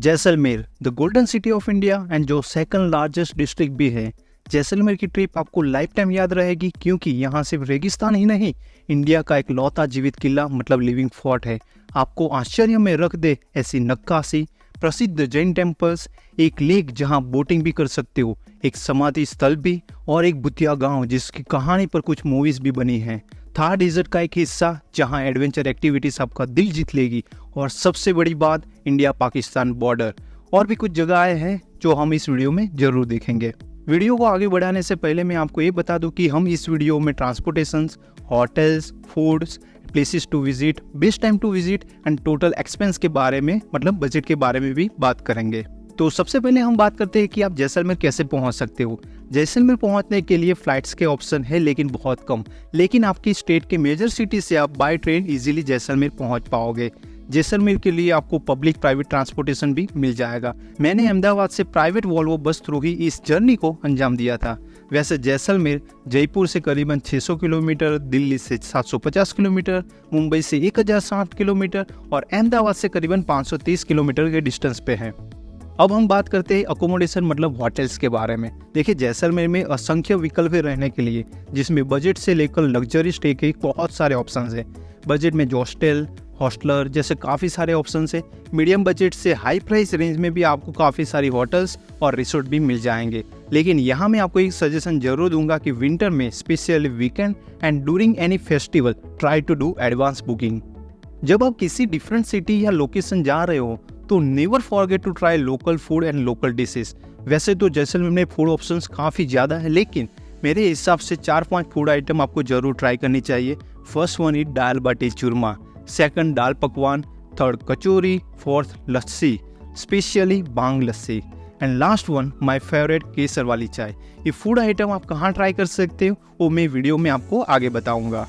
Jaisalmer the golden city of India and जो second largest district भी है। जैसलमेर की ट्रिप आपको लाइफ टाइम याद रहेगी, क्योंकि यहाँ सिर्फ रेगिस्तान ही नहीं, इंडिया का एक लौता जीवित किला मतलब लिविंग फोर्ट है। आपको आश्चर्य में रख दे ऐसी नक्काशी, प्रसिद्ध जैन टेम्पल्स, एक लेक जहाँ बोटिंग भी कर सकते हो, एक समाधि स्थल भी, और एक भूतिया गांव जिसकी कहानी पर कुछ मूवीज भी बनी हैं। थार डेजर्ट का एक हिस्सा जहां एडवेंचर एक्टिविटीज आपका दिल जीत लेगी, और सबसे बड़ी बात इंडिया पाकिस्तान बॉर्डर। और भी कुछ जगहें हैं जो हम इस वीडियो में जरूर देखेंगे। वीडियो को आगे बढ़ाने से पहले मैं आपको ये बता दूं कि हम इस वीडियो में transportations, hotels, foods, places to visit, best time to visit and total expense के बारे में मतलब बजट के बारे में भी बात करेंगे। तो सबसे पहले हम बात करते हैं कि आप जैसलमेर कैसे पहुंच सकते हो। जैसलमेर पहुंचने के लिए फ्लाइट्स के ऑप्शन है, लेकिन बहुत कम। लेकिन आपकी स्टेट के मेजर सिटी से आप बाय ट्रेन इजीली जैसलमेर पहुंच पाओगे। जैसलमेर के लिए आपको पब्लिक प्राइवेट ट्रांसपोर्टेशन भी मिल जाएगा। मैंने अहमदाबाद से प्राइवेट वॉल्वो बस थ्रू ही इस जर्नी को अंजाम दिया था। वैसे जैसलमेर जयपुर से करीबन 600 किलोमीटर, दिल्ली से 750 किलोमीटर, मुंबई से 1060 किलोमीटर और अहमदाबाद से करीबन 530 किलोमीटर के डिस्टेंस पे है। अब हम बात करते हैं अकोमोडेशन मतलब होटल्स के बारे में। देखिए, जैसलमेर में असंख्य विकल्प है रहने के लिए, जिसमें बजट से लेकर लग्जरी स्टे के बहुत सारे ऑप्शंस हैं। बजट में हॉस्टल, हॉस्टलर जैसे काफ़ी सारे ऑप्शंस हैं। मीडियम बजट से हाई प्राइस रेंज में भी आपको काफ़ी सारी होटल्स और रिसोर्ट भी मिल जाएंगे। लेकिन यहाँ मैं आपको एक सजेशन जरूर दूंगा कि विंटर में, specially weekend and during any festival, try to do advance booking. जब आप किसी डिफरेंट सिटी या लोकेशन जा रहे हो तो never forget to try local food and local dishes. वैसे तो जैसलमेर में फूड ऑप्शंस काफ़ी ज़्यादा है, लेकिन मेरे हिसाब से 4-5 फूड आइटम आपको जरूर ट्राई करनी चाहिए। First one is dal baati churma, second dal pakwan, third kachori, fourth lassi, specially bhang lassi, and last one my favourite kesar वाली चाय। ये फूड आइटम आप कहाँ ट्राई कर सकते हो वो मैं वीडियो में आपको आगे बताऊँगा।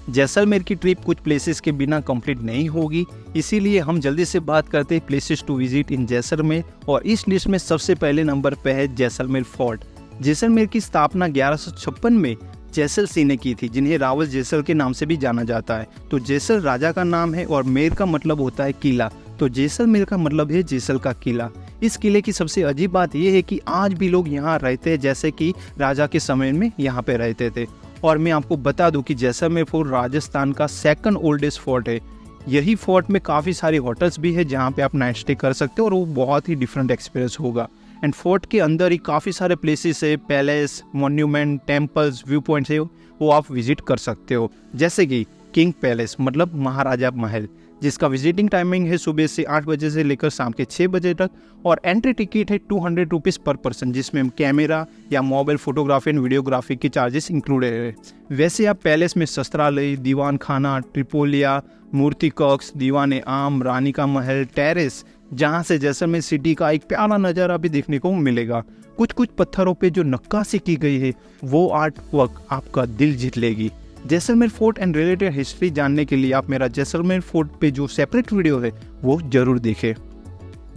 जैसलमेर की ट्रिप कुछ प्लेसेस के बिना कंप्लीट नहीं होगी, इसीलिए हम जल्दी से बात करते हैं places to visit in Jaisalmer. और इस लिस्ट में सबसे पहले नंबर पे है जैसलमेर फोर्ट। जैसलमेर की स्थापना 1156 में जैसल सिंह ने की थी, जिन्हें रावल जैसल के नाम से भी जाना जाता है। तो जैसल राजा का नाम है और मेर का मतलब होता है किला, तो जैसलमेर का मतलब है जैसल का किला। इस किले की सबसे अजीब बात यह है कि आज भी लोग यहाँ रहते हैं जैसे कि राजा के समय में यहाँ पे रहते थे। और मैं आपको बता दूं कि जैसलमेर फोर्ट राजस्थान का सेकंड ओल्डेस्ट फोर्ट है। यही फोर्ट में काफ़ी सारी होटल्स भी है जहाँ पे आप नाइट स्टे कर सकते हो, और वो बहुत ही डिफरेंट एक्सपीरियंस होगा। एंड फोर्ट के अंदर ही काफ़ी सारे प्लेसेस है, palace, monument, temples, view points है, वो आप विजिट कर सकते हो। जैसे कि किंग पैलेस मतलब महाराजा महल, जिसका विजिटिंग टाइमिंग है सुबह से 8 बजे से लेकर शाम के 6 बजे तक, और एंट्री टिकट है 200 रुपीज़ पर पर्सन, जिसमें कैमरा या मोबाइल फोटोग्राफी एंड वीडियोग्राफी के चार्जेस इंक्लूडेड है। वैसे आप पैलेस में शस्त्रालय, दीवान खाना, ट्रिपोलिया, मूर्ति कक्ष, दीवाने आम, रानी का महल, टेरेस, जहाँ से जैसलमेर सिटी का एक प्यारा नज़ारा भी देखने को मिलेगा। कुछ कुछ पत्थरों पे जो नक्काशी की गई है वो आर्ट वर्क आपका दिल जीत लेगी। Jaisalmer fort and related history जानने के लिए आप मेरा जैसलमेर फोर्ट पे जो सेपरेट वीडियो है वो जरूर देखें।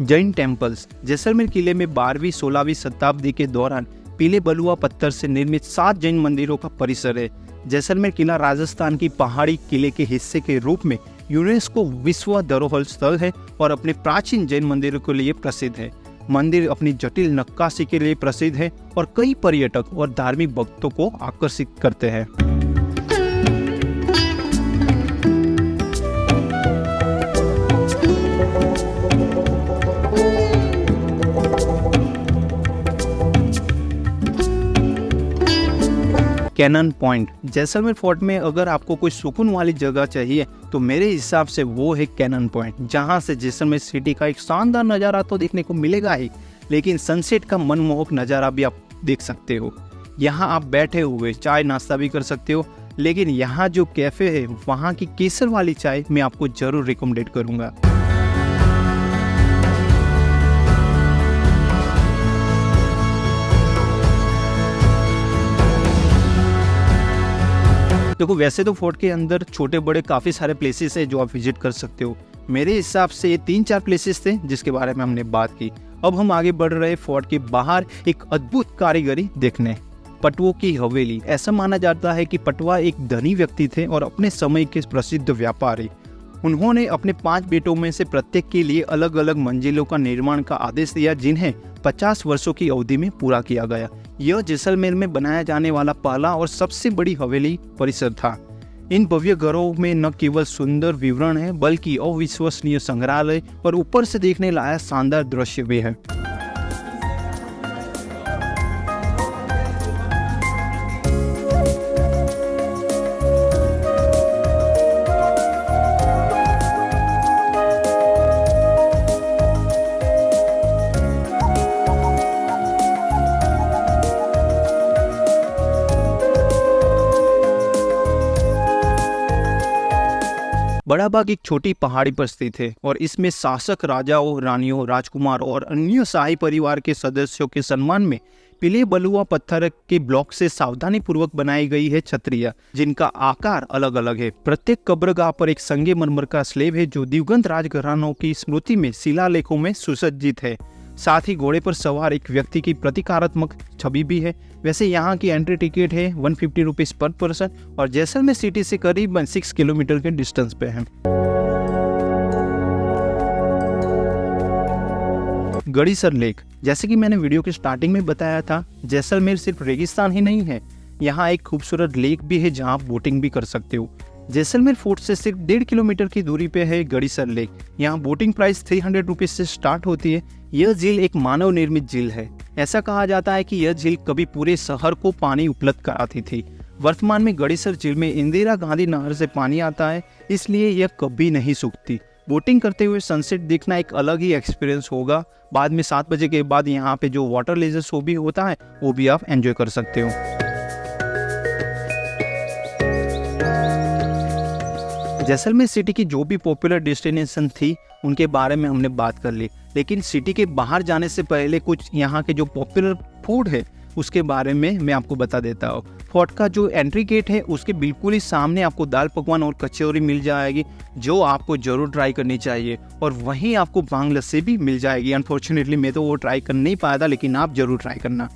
जैन टेम्पल्स। जैसलमेर किले में 12वीं 16वीं शताब्दी के दौरान पीले बलुआ पत्थर से निर्मित 7 जैन मंदिरों का परिसर है। जैसलमेर किला राजस्थान की पहाड़ी किले के हिस्से के रूप में यूनेस्को विश्व धरोहर स्थल है और अपने प्राचीन जैन मंदिरों के लिए प्रसिद्ध है। मंदिर अपनी जटिल नक्काशी के लिए प्रसिद्ध है और कई पर्यटक और धार्मिक भक्तों को आकर्षित करते हैं। Cannon point. जैसलमेर फोर्ट में अगर आपको कोई सुकून वाली जगह चाहिए तो मेरे हिसाब से वो है कैनन पॉइंट, जहाँ से जैसलमेर सिटी का एक शानदार नज़ारा तो देखने को मिलेगा ही, लेकिन सनसेट का मनमोहक नज़ारा भी आप देख सकते हो। यहाँ आप बैठे हुए चाय नाश्ता भी कर सकते हो, लेकिन यहाँ जो कैफ़े है वहाँ की केसर वाली चाय मैं आपको ज़रूर रिकमेंड करूँगा। देखो, वैसे तो फोर्ट के अंदर छोटे बड़े काफ़ी सारे प्लेसेस है जो आप विजिट कर सकते हो। मेरे हिसाब से ये 3-4 प्लेसेस थे जिसके बारे में हमने बात की। अब हम आगे बढ़ रहे फोर्ट के बाहर एक अद्भुत कारीगरी देखने, पटवों की हवेली। ऐसा माना जाता है कि पटवा एक धनी व्यक्ति थे और अपने समय के प्रसिद्ध व्यापारी। उन्होंने अपने 5 बेटों में से प्रत्येक के लिए अलग अलग मंजिलों का निर्माण का आदेश दिया, जिन्हें 50 वर्षों की अवधि में पूरा किया गया। यह जैसलमेर में बनाया जाने वाला पहला और सबसे बड़ी हवेली परिसर था। इन भव्य घरों में न केवल सुंदर विवरण है, बल्कि अविश्वसनीय संग्रहालय और ऊपर से देखने लायक शानदार दृश्य भी है। बड़ा बाग एक छोटी पहाड़ी पर स्थित है और इसमें शासक राजाओं, रानियों, राजकुमार और अन्य शाही परिवार के सदस्यों के सम्मान में पीले बलुआ पत्थर के ब्लॉक से सावधानी पूर्वक बनाई गई है छतरियां, जिनका आकार अलग अलग है। प्रत्येक कब्रगाह पर एक संगमरमर का स्लैब है जो दिवंगत राजघरानों की स्मृति में शिलालेखों में सुसज्जित है। साथ ही घोड़े पर सवार एक व्यक्ति की प्रतीकात्मक छवि भी है। वैसे यहाँ की एंट्री टिकट है 150 रुपीज पर पर्सन और जैसलमेर सिटी से करीब 6 किलोमीटर के डिस्टेंस पे है। गड़ीसर लेक, जैसे कि मैंने वीडियो के स्टार्टिंग में बताया था, जैसलमेर सिर्फ रेगिस्तान ही नहीं है, यहाँ एक खूबसूरत लेक भी है जहाँ आप बोटिंग भी कर सकते हो। जैसलमेर फोर्ट से सिर्फ 1.5 किलोमीटर की दूरी पे है गड़ीसर लेक। यहाँ बोटिंग प्राइस 300 रुपीज से स्टार्ट होती है। यह झील एक मानव निर्मित झील है। ऐसा कहा जाता है कि यह झील कभी पूरे शहर को पानी उपलब्ध कराती थी। वर्तमान में गड़ीसर झील में इंदिरा गांधी नहर से पानी आता है, इसलिए यह कभी नहीं सूखती। बोटिंग करते हुए सनसेट देखना एक अलग ही एक्सपीरियंस होगा। बाद में 7 बजे के बाद यहाँ पे जो वाटर लेजर शो भी होता है वो भी आप एंजॉय कर सकते हो। जैसलमेर सिटी की जो भी पॉपुलर डेस्टिनेशन थी उनके बारे में हमने बात कर ली, लेकिन सिटी के बाहर जाने से पहले कुछ यहाँ के जो पॉपुलर फूड है उसके बारे में मैं आपको बता देता हूँ। फोर्ट का जो एंट्री गेट है उसके बिल्कुल ही सामने आपको दाल पकवान और कचौरी मिल जाएगी, जो आपको जरूर ट्राई करनी चाहिए। और वहीं आपको भांग लस्सी भी मिल जाएगी। अनफॉर्चुनेटली मैं तो वो ट्राई कर नहीं पाया था, लेकिन आप जरूर ट्राई करना।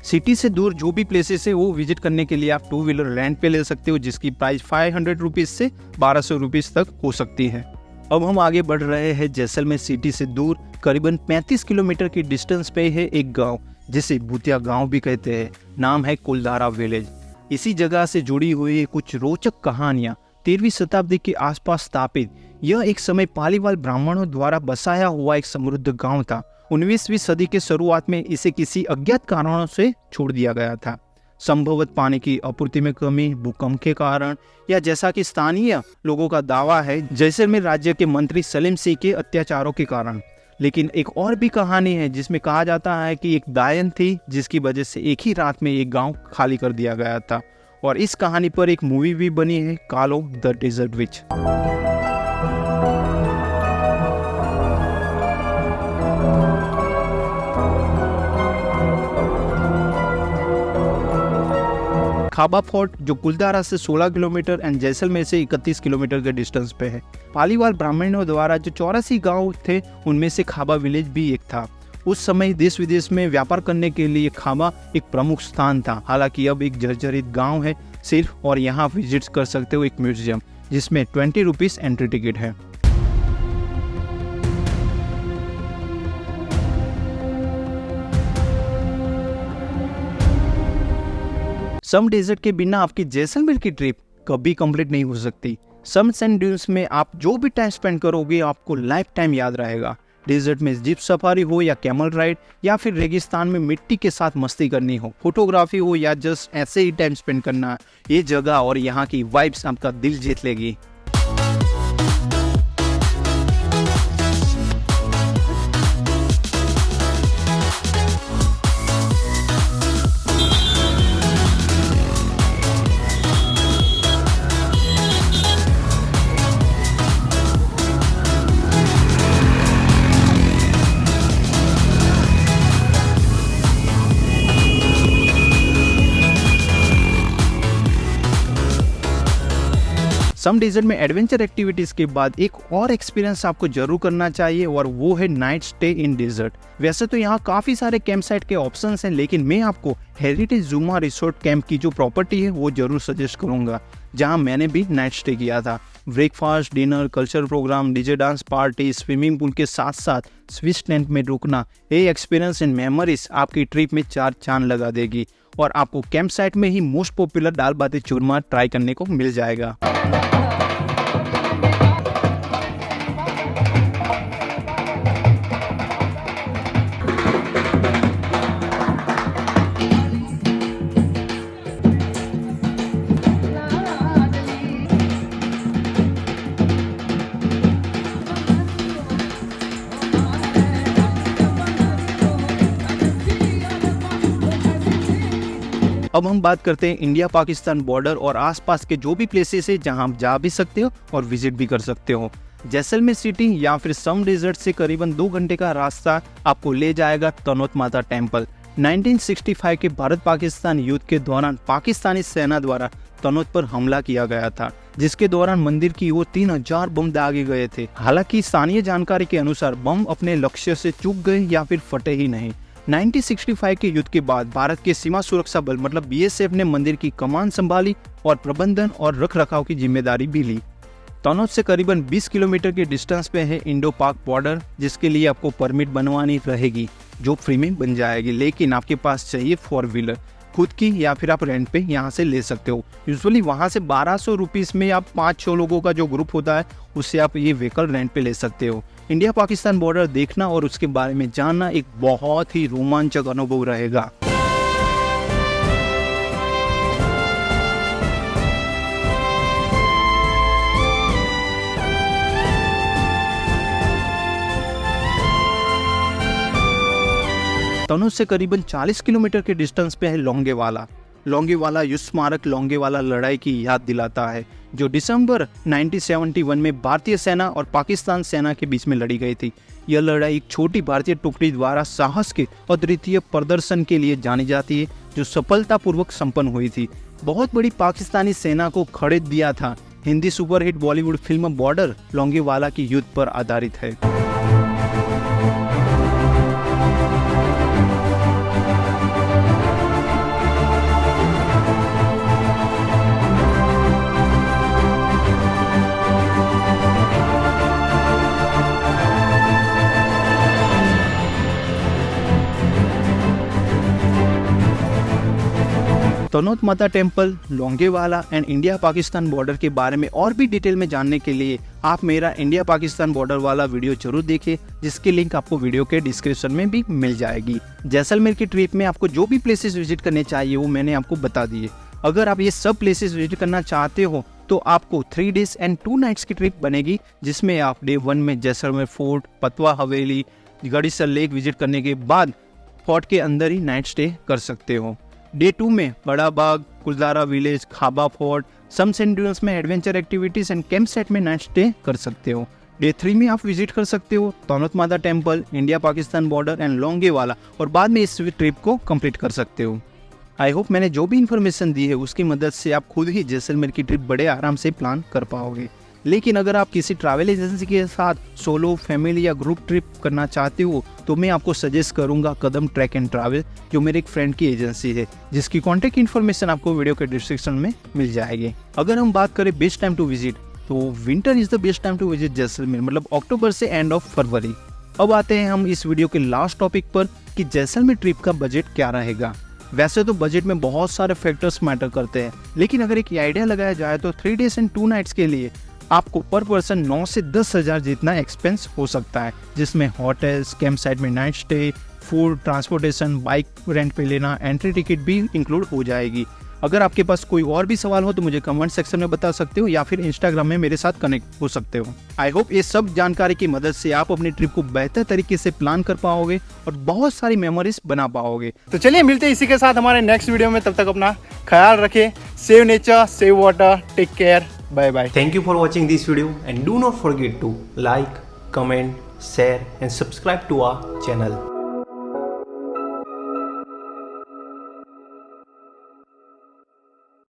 सिटी से दूर जो भी प्लेसेस है वो विजिट करने के लिए आप 2 व्हीलर रेंट पे ले सकते हो, जिसकी प्राइस 500 रुपीज से 1200 रुपीज तक हो सकती है। अब हम आगे बढ़ रहे हैं। जैसलमेर सिटी से दूर करीबन 35 किलोमीटर की डिस्टेंस पे है एक गांव, जिसे भूतिया गांव भी कहते हैं। नाम है कुलधारा विलेज। इसी जगह से जुड़ी हुई कुछ रोचक कहानियां। 13वीं शताब्दी के आसपास स्थापित यह एक समय पालीवाल ब्राह्मणों द्वारा बसाया हुआ एक समृद्ध गांव था। 19वीं सदी के शुरुआत में इसे किसी अज्ञात कारणों से छोड़ दिया गया था। संभवतः पानी की आपूर्ति में कमी, भूकंप के कारण, या जैसा कि स्थानीय लोगों का दावा है, जैसलमेर राज्य के मंत्री सलीम सिंह के अत्याचारों के कारण। लेकिन एक और भी कहानी है जिसमें कहा जाता है कि एक डायन थी जिसकी वजह से एक ही रात में एक गांव खाली कर दिया गया था। और इस कहानी पर एक मूवी भी बनी है, कालो द डेजर्ट विच। खाबा फोर्ट जो कुलधारा से 16 किलोमीटर एंड जैसलमेर से 31 किलोमीटर के डिस्टेंस पे है। पालीवाल ब्राह्मणों द्वारा जो 84 गांव थे उनमें से खाबा विलेज भी एक था। उस समय देश विदेश में व्यापार करने के लिए खाबा एक प्रमुख स्थान था। हालांकि अब एक जर्जरित गांव है सिर्फ, और यहाँ विजिट कर सकते हो एक म्यूजियम जिसमें 20 रुपीज एंट्री टिकट है। सम डेजर्ट के बिना आपकी जैसलमेर की ट्रिप कभी कंप्लीट नहीं हो सकती। सम सैंड ड्यून्स में आप जो भी टाइम स्पेंड करोगे आपको लाइफ टाइम याद रहेगा। डेजर्ट में जीप सफारी हो या कैमल राइड, या फिर रेगिस्तान में मिट्टी के साथ मस्ती करनी हो, फोटोग्राफी हो या जस्ट ऐसे ही टाइम स्पेंड करना, ये जगह और यहाँ की वाइब्स आपका दिल जीत लेगी। सम डेजर्ट में एडवेंचर एक्टिविटीज के बाद एक और एक्सपीरियंस आपको जरूर करना चाहिए और वो है नाइट स्टे इन डेजर्ट। वैसे तो यहाँ काफी सारे कैंप साइट के ऑप्शंस हैं, लेकिन मैं आपको हेरिटेज जुमा रिसोर्ट कैंप की जो प्रॉपर्टी है वो जरूर सजेस्ट करूंगा, जहाँ मैंने भी नाइट स्टे किया था। Breakfast, dinner, cultural program, DJ dance party, swimming pool के साथ साथ स्विच टेंट में रुकना, ये एक्सपीरियंस एंड मेमोरीज आपकी ट्रिप में 4 चांद लगा देगी और आपको कैंप साइट में ही मोस्ट पॉपुलर दाल बाटी चूरमा ट्राई करने को मिल जाएगा। अब हम बात करते हैं इंडिया पाकिस्तान बॉर्डर और आसपास के जो भी प्लेसेस है जहां आप जा भी सकते हो और विजिट भी कर सकते हो। जैसलमेर सिटी या फिर सम डेजर्ट से करीबन 2 घंटे का रास्ता आपको ले जाएगा तनोत माता टेम्पल। 1965 के भारत पाकिस्तान युद्ध के दौरान पाकिस्तानी सेना द्वारा तनोत पर हमला किया गया था, जिसके दौरान मंदिर की ओर 3000 बम दागे गए थे। हालांकि स्थानीय जानकारी के अनुसार बम अपने लक्ष्य से चूक गए या फिर फटे ही नहीं। 1965 के युद्ध के बाद भारत के सीमा सुरक्षा बल मतलब BSF ने मंदिर की कमान संभाली और प्रबंधन और रखरखाव की जिम्मेदारी भी ली। तनोत से करीबन 20 किलोमीटर के डिस्टेंस पे है इंडो पाक बॉर्डर, जिसके लिए आपको परमिट बनवानी रहेगी जो फ्री में बन जाएगी, लेकिन आपके पास चाहिए 4 व्हीलर खुद की या फिर आप रेंट पे यहाँ से ले सकते हो। यूजुअली वहाँ से 1200 रुपीज़ में आप 5-6 लोगों का जो ग्रुप होता है उससे आप ये व्हीकल रेंट पे ले सकते हो। इंडिया पाकिस्तान बॉर्डर देखना और उसके बारे में जानना एक बहुत ही रोमांचक अनुभव रहेगा। तनोत से करीबन 40 किलोमीटर के डिस्टेंस पे है लोंगेवाला। लोंगेवाला युद्ध स्मारक लोंगेवाला लड़ाई की याद दिलाता है, जो दिसंबर 1971 में भारतीय सेना और पाकिस्तान सेना के बीच में लड़ी गई थी। यह लड़ाई एक छोटी भारतीय टुकड़ी द्वारा साहस के अद्वितीय प्रदर्शन के लिए जानी जाती है, जो सफलतापूर्वक संपन्न हुई थी। बहुत बड़ी पाकिस्तानी सेना को खड़े दिया था। Hindi superhit Bollywood film border Longewala की युद्ध पर आधारित है। तनोत माता temple, Longewala and India Pakistan border के बारे में और भी डिटेल में जानने के लिए आप मेरा इंडिया पाकिस्तान बॉर्डर वाला वीडियो जरूर देखें, जिसकी लिंक आपको वीडियो के डिस्क्रिप्शन में भी मिल जाएगी। जैसलमेर की ट्रिप में आपको जो भी प्लेसेस विजिट करने चाहिए वो मैंने आपको बता दिए। अगर आप ये सब प्लेसेस विजिट करना चाहते हो तो आपको 3 डेज एंड 2 नाइट्स की ट्रिप बनेगी, जिसमें आप डे 1 में जैसलमेर फोर्ट, पतवा हवेली, गड़ीसर लेक विजिट करने के बाद फोर्ट के अंदर ही नाइट स्टे कर सकते हो। डे 2 में बड़ा बाग, कुलदारा विलेज, खाबा फोर्ट, सम सेंड्यूल्स में adventure activities and camp site में नाइट स्टे कर सकते हो। डे 3 में आप विजिट कर सकते हो तनोत माता temple, India Pakistan border and Longewala, और बाद में इस ट्रिप को कंप्लीट कर सकते हो। आई होप मैंने जो भी इन्फॉर्मेशन दी है उसकी मदद से आप खुद ही जैसलमेर की ट्रिप बड़े आराम से प्लान कर पाओगे। लेकिन अगर आप किसी ट्रैवल एजेंसी के साथ सोलो, फैमिली या ग्रुप ट्रिप करना चाहते हो तो मैं आपको सजेस्ट करूंगा कदम ट्रैक एंड ट्रैवल, जो मेरे एक फ्रेंड की एजेंसी है, जिसकी कॉन्टैक्ट इन्फॉर्मेशन आपको वीडियो के डिस्क्रिप्शन में मिल जाएगी। अगर हम बात करें बेस्ट टाइम टू विजिट, तो winter is the best time to visit Jaisalmer, मतलब अक्टूबर से एंड ऑफ फरवरी। अब आते हैं हम इस वीडियो के लास्ट टॉपिक पर कि जैसलमेर ट्रिप का बजट क्या रहेगा। वैसे तो बजट में बहुत सारे फैक्टर्स मैटर करते हैं, लेकिन अगर एक आइडिया लगाया जाए तो 3 डेज एंड 2 नाइट्स के लिए आपको पर पर्सन 9 से 10 हज़ार जितना एक्सपेंस हो सकता है, जिसमें होटल्स, कैंप साइट में night stay, food, transportation, bike rent पे लेना, एंट्री टिकट भी इंक्लूड हो जाएगी। अगर आपके पास कोई और भी सवाल हो तो मुझे कमेंट सेक्शन में बता सकते हो या फिर इंस्टाग्राम में मेरे साथ कनेक्ट हो सकते हो। आई होप ये सब जानकारी की मदद से आप अपनी ट्रिप को बेहतर तरीके से प्लान कर पाओगे और बहुत सारी मेमोरीज बना पाओगे। तो चलिए मिलते हैं इसी के साथ हमारे नेक्स्ट वीडियो में। तब तक अपना ख्याल रखें। Save nature, save water, take care, bye bye. Thank you for watching this video and do not forget to like, comment, share and subscribe to our channel.